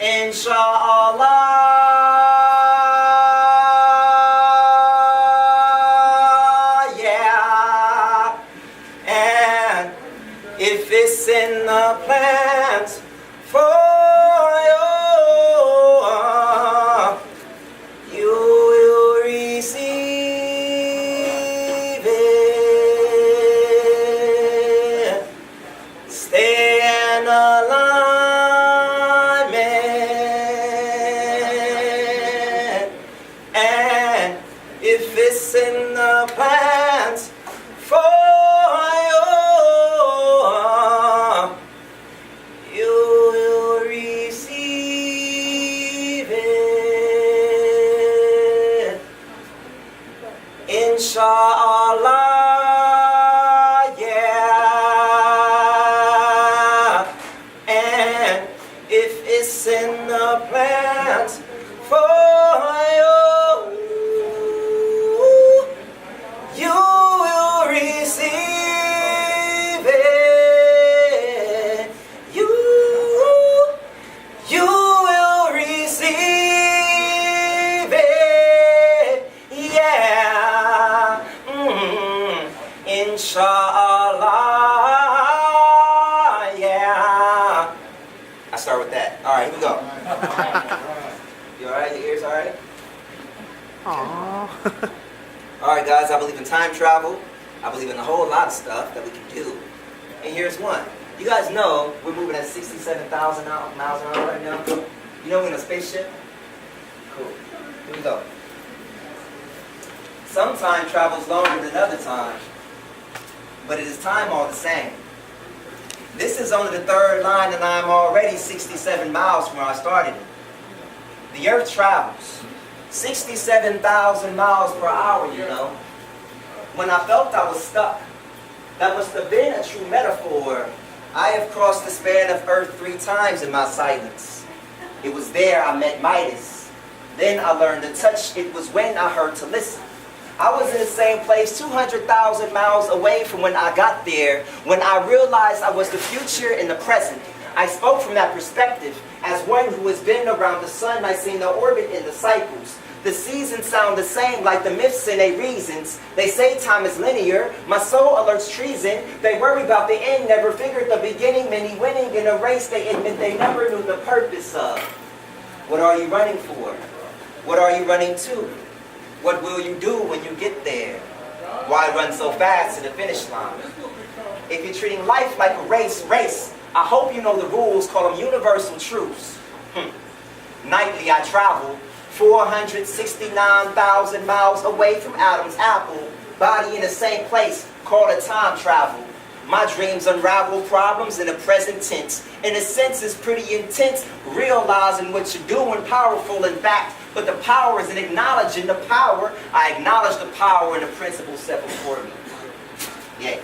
Inshallah, yeah. And if it's in the plans for you, you will receive it. Stay in alignment. And if it's in the plans for you, you will receive it. Inshallah, yeah. And if it's in the plans for you, you will receive it. You will receive it. Yeah. Inshallah. Yeah. I start with that. All right, here we go. You all right? Your ears all right? Aww. All right, guys, I believe in time travel. I believe in a whole lot of stuff that we can do. And here's one. You guys know we're moving at 67,000 miles an hour right now? You know we're in a spaceship? Cool. Here we go. Some time travels longer than other time, but it is time all the same. This is only the third line and I'm already 67 miles from where I started it. The Earth travels 67,000 miles per hour, you know. When I felt I was stuck, that must have been a true metaphor. I have crossed the span of Earth 3 times in my silence. It was there I met Midas. Then I learned to touch. It was when I heard to listen. I was in the same place 200,000 miles away from when I got there, when I realized I was the future and the present. I spoke from that perspective. As one who has been around the sun, I seen the orbit and the cycles. The seasons sound the same like the myths and their reasons. They say time is linear. My soul alerts treason. They worry about the end, never figured the beginning. Many winning in a race they admit they never knew the purpose of. What are you running for? What are you running to? What will you do when you get there? Why run so fast to the finish line? If you're treating life like a race, I hope you know the rules, call them universal truths. Nightly I travel 469,000 miles away from Adam's apple. Body in the same place, call it time travel. My dreams unravel problems in the present tense. In a sense, it's pretty intense, realizing what you're doing, powerful in fact. But the power is in acknowledging the power. I acknowledge the power and the principle set before me. Yay.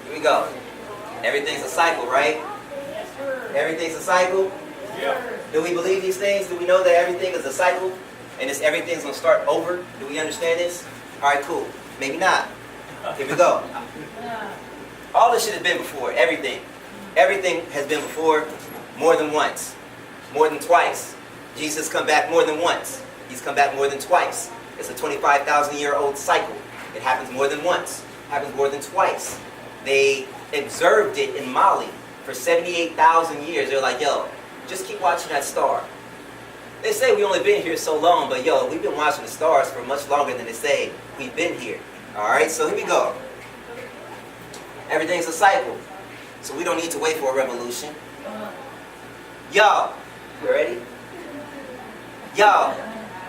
Here we go. Everything's a cycle, right? Yes, sir. Everything's a cycle? Yeah. Do we believe these things? Do we know that everything is a cycle? And everything's going to start over? Do we understand this? All right, cool. Maybe not. Here we go. All this shit has been before. Everything. Everything has been before more than once. More than twice. Jesus come back more than once. He's come back more than twice. It's a 25,000-year-old cycle. It happens more than once. It happens more than twice. They observed it in Mali for 78,000 years. They're like, yo, just keep watching that star. They say we only been here so long, but yo, we've been watching the stars for much longer than they say we've been here. Alright, so here we go. Everything's a cycle. So we don't need to wait for a revolution. Yo, you ready? Yo,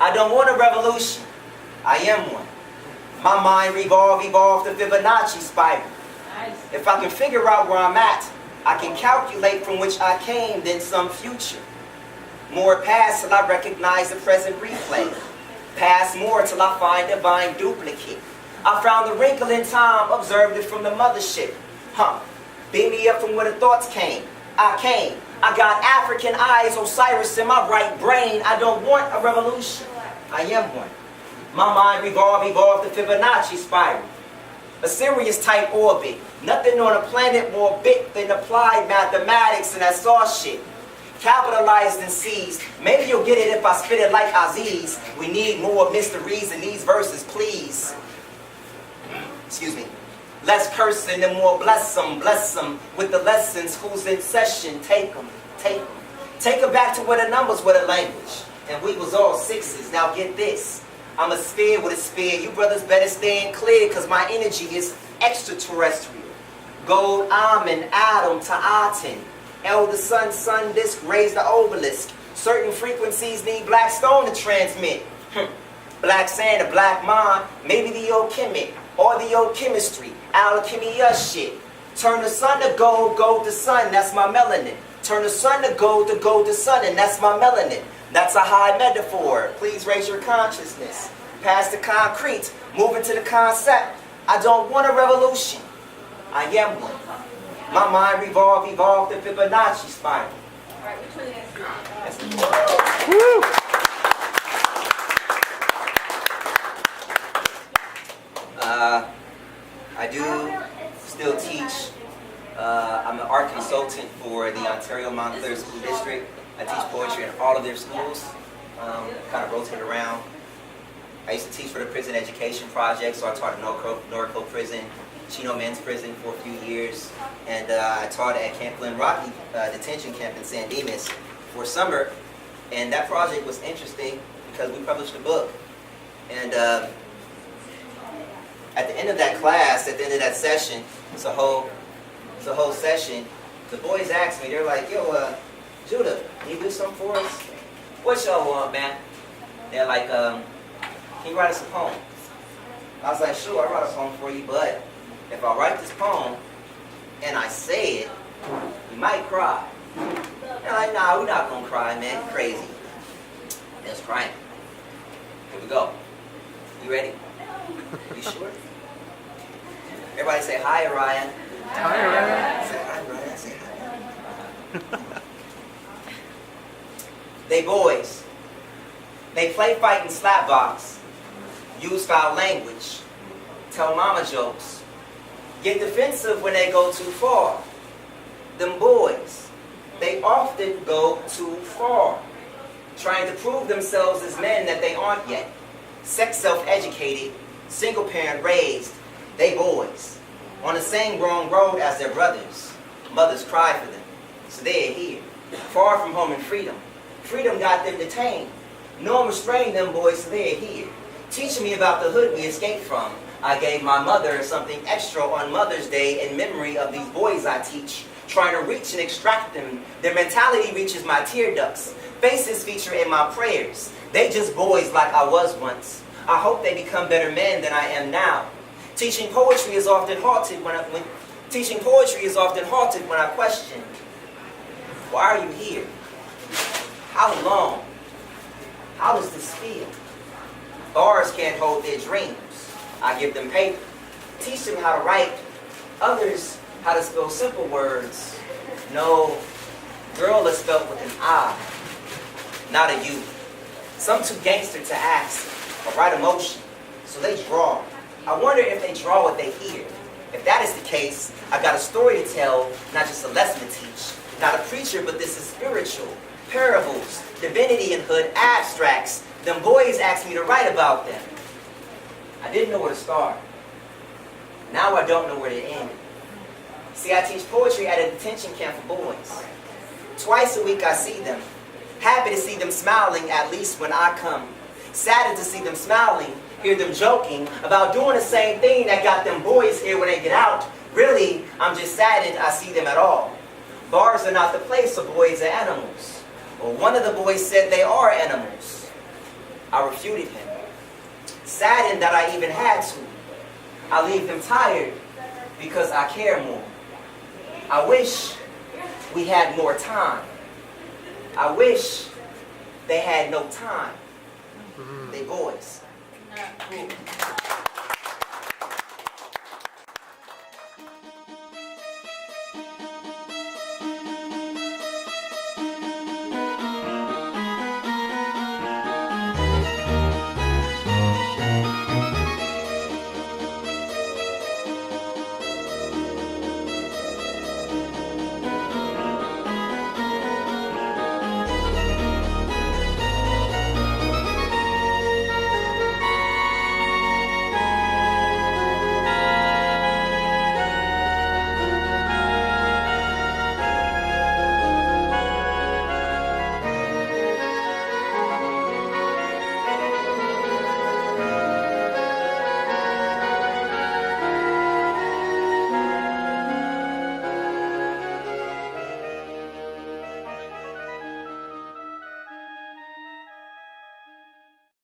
I don't want a revolution. I am one. My mind evolved the Fibonacci spiral. If I can figure out where I'm at, I can calculate from which I came, then some future. More past till I recognize the present replay. Past more till I find divine duplicate. I found the wrinkle in time, observed it from the mothership. Beam me up from where the thoughts came. I came. I got African eyes, Osiris in my right brain. I don't want a revolution. I am one. My mind evolved the Fibonacci spiral. a serious type orbit. Nothing on a planet more bit than applied mathematics and that saw shit. Capitalized and seized. Maybe you'll get it if I spit it like Aziz. We need more mysteries in these verses, please. Excuse me. Less cursing and more bless them with the lessons. Who's in session? Take them, take them. Take them back to where the numbers were the language. And we was all sixes. Now get this. I'm a sphere with a spear. You brothers better stand clear, because my energy is extraterrestrial. Gold, almond, atom to atom. Elder sun, sun disk, raise the obelisk. Certain frequencies need black stone to transmit. Black sand, a black mind, maybe the old chemic, or the old chemistry, alchemy shit. Turn the sun to gold, gold to sun, that's my melanin. Turn the sun to gold to sun, and that's my melanin. That's a high metaphor. Please raise your consciousness. Past the concrete, move into the concept. I don't want a revolution. I am one. My mind evolved the Fibonacci spiral. All right, which one is it? Woo! I do still teach. I'm an art consultant for the Ontario Montclair School District. I teach poetry in all of their schools. Kind of rotate around. I used to teach for the Prison Education Project, so I taught at Norco Prison, Chino Men's Prison for a few years, and I taught at Camp Glen Rocky Detention Camp in San Dimas for summer, and that project was interesting because we published a book. And at the end of that class, at the end of that session, it's a whole session, the boys asked me, they're like, yo, Judah, can you do something for us? What y'all want, man? They're like, can you write us a poem? I was like, sure, I'll write a poem for you, but if I write this poem and I say it, you might cry. They're like, nah, we're not gonna cry, man. You're crazy. They was crying. Here we go. You ready? You sure? Everybody say hi, Ryan. Hi, Ryan. Say hi, Ryan. Say hi. They boys. They play fight and slap box. Use foul language. Tell mama jokes. Get defensive when they go too far. Them boys, they often go too far. Trying to prove themselves as men that they aren't yet. Sex self-educated, single parent raised. They boys. On the same wrong road as their brothers. Mothers cry for them. So they're here. Far from home and freedom. Freedom got them detained. No one restrained them boys, so they're here. Teaching me about the hood we escaped from. I gave my mother something extra on Mother's Day in memory of these boys I teach. Trying to reach and extract them. Their mentality reaches my tear ducts. Faces feature in my prayers. They just boys like I was once. I hope they become better men than I am now. Teaching poetry is often halted when I question, why are you here? How long? How does this feel? Bars can't hold their dreams. I give them paper. Teach them how to write. Others how to spell simple words. No, girl is spelled with an I, not a U. Some too gangster to ask or write emotion, so they draw. I wonder if they draw what they hear. If that is the case, I got a story to tell, not just a lesson to teach. Not a preacher, but this is spiritual. Parables, divinity and hood, abstracts. Them boys asked me to write about them. I didn't know where to start. Now I don't know where to end. See, I teach poetry at a detention camp for boys. Twice a week I see them. Happy to see them smiling, at least when I come. Saddened to see them smiling, hear them joking about doing the same thing that got them boys here when they get out. Really, I'm just saddened I see them at all. Bars are not the place for boys and animals. Well, one of the boys said they are animals. I refuted him. Saddened that I even had to. I leave them tired because I care more. I wish we had more time. I wish they had no time. They boys.